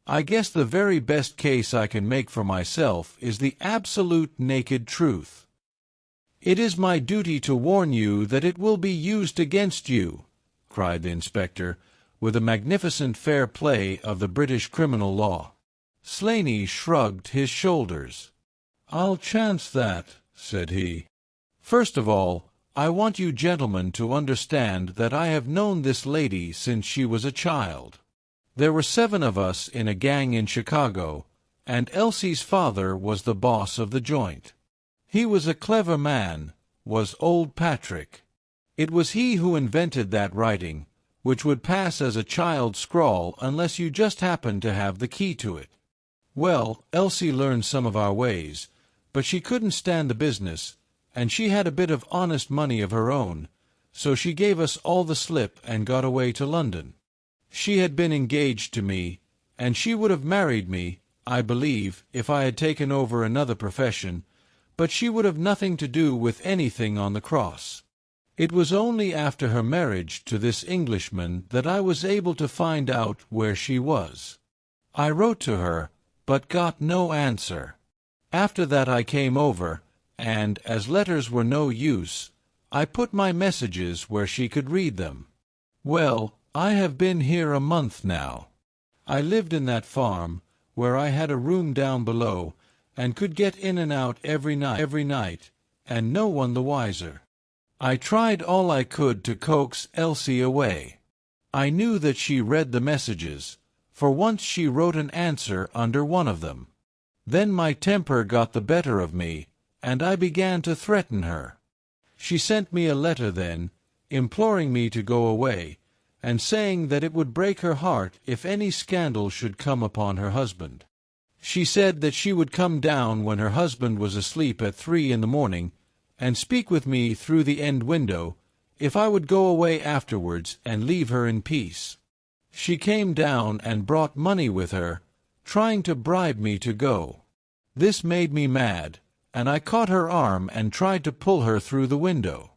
"I guess the very best case I can make for myself is the absolute naked truth. It is my duty to warn you that it will be used against you," cried the inspector, with a magnificent fair play of the British criminal law. Slaney shrugged his shoulders. "I'll chance that," said he. "First of all, I want you gentlemen to understand that I have known this lady since she was a child. There were 7 of us in a gang in Chicago, and Elsie's father was the boss of the joint. He was a clever man, was old Patrick. It was he who invented that writing, which would pass as a child's scrawl unless you just happened to have the key to it. Well, Elsie learned some of our ways, but she couldn't stand the business, and she had a bit of honest money of her own, so she gave us all the slip and got away to London. She had been engaged to me, and she would have married me, I believe, if I had taken over another profession, but she would have nothing to do with anything on the cross. It was only after her marriage to this Englishman that I was able to find out where she was. I wrote to her, but got no answer. After that I came over, and, as letters were no use, I put my messages where she could read them. Well, I have been here a month now. I lived in that farm, where I had a room down below, and could get in and out every night, and no one the wiser. I tried all I could to coax Elsie away. I knew that she read the messages, for once she wrote an answer under one of them. Then my temper got the better of me, and I began to threaten her. She sent me a letter then, imploring me to go away, and saying that it would break her heart if any scandal should come upon her husband. She said that she would come down when her husband was asleep at 3 in the morning, and speak with me through the end window, if I would go away afterwards and leave her in peace. She came down and brought money with her, trying to bribe me to go. This made me mad, and I caught her arm and tried to pull her through the window.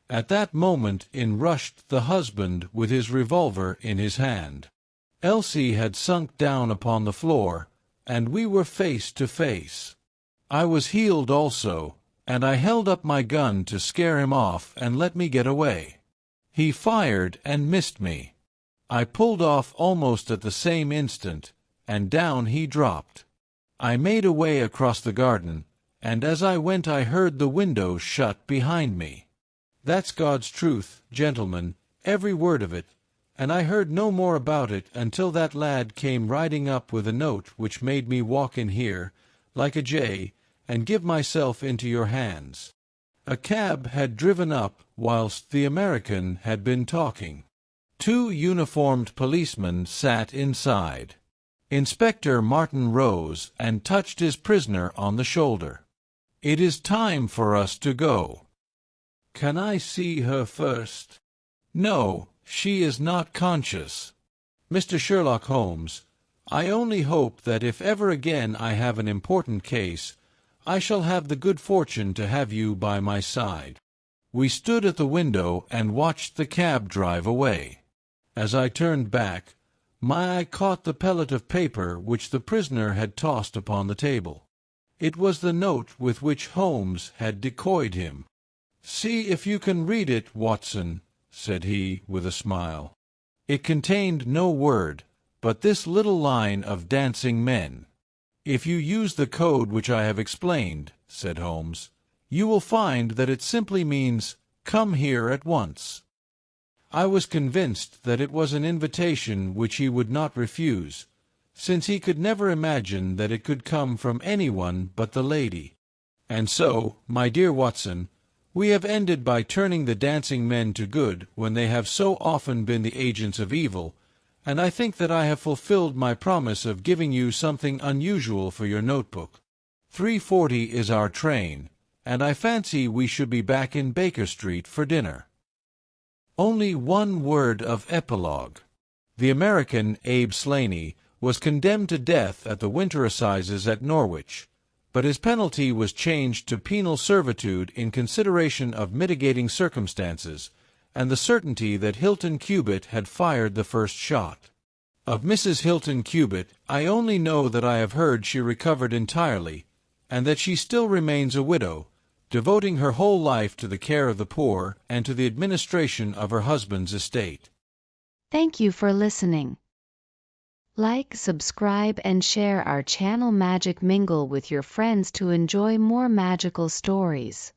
At that moment in rushed the husband with his revolver in his hand. Elsie had sunk down upon the floor, and we were face to face. I was healed also, and I held up my gun to scare him off and let me get away. He fired and missed me. I pulled off almost at the same instant, and down he dropped. I made away across the garden, and as I went I heard the window shut behind me. That's God's truth, gentlemen, every word of it, and I heard no more about it until that lad came riding up with a note which made me walk in here, like a jay, and give myself into your hands. A cab had driven up whilst the American had been talking. 2 uniformed policemen sat inside. Inspector Martin rose and touched his prisoner on the shoulder. "It is time for us to go." "Can I see her first?" "No, she is not conscious." "Mr. Sherlock Holmes, I only hope that if ever again I have an important case, I shall have the good fortune to have you by my side." We stood at the window and watched the cab drive away. As I turned back, my eye caught the pellet of paper which the prisoner had tossed upon the table. It was the note with which Holmes had decoyed him. "See if you can read it, Watson," said he, with a smile. It contained no word, but this little line of dancing men. "If you use the code which I have explained," said Holmes, "you will find that it simply means, 'Come here at once.'" I was convinced that it was an invitation which he would not refuse, since he could never imagine that it could come from anyone but the lady. And so, my dear Watson, we have ended by turning the dancing men to good when they have so often been the agents of evil, and I think that I have fulfilled my promise of giving you something unusual for your notebook. 3:40 is our train, and I fancy we should be back in Baker Street for dinner. Only one word of epilogue. The American, Abe Slaney, was condemned to death at the winter assizes at Norwich, but his penalty was changed to penal servitude in consideration of mitigating circumstances, and the certainty that Hilton Cubitt had fired the first shot. Of Mrs. Hilton Cubitt, I only know that I have heard she recovered entirely, and that she still remains a widow, devoting her whole life to the care of the poor and to the administration of her husband's estate. Thank you for listening. Like, subscribe, and share our channel Magic Mingle with your friends to enjoy more magical stories.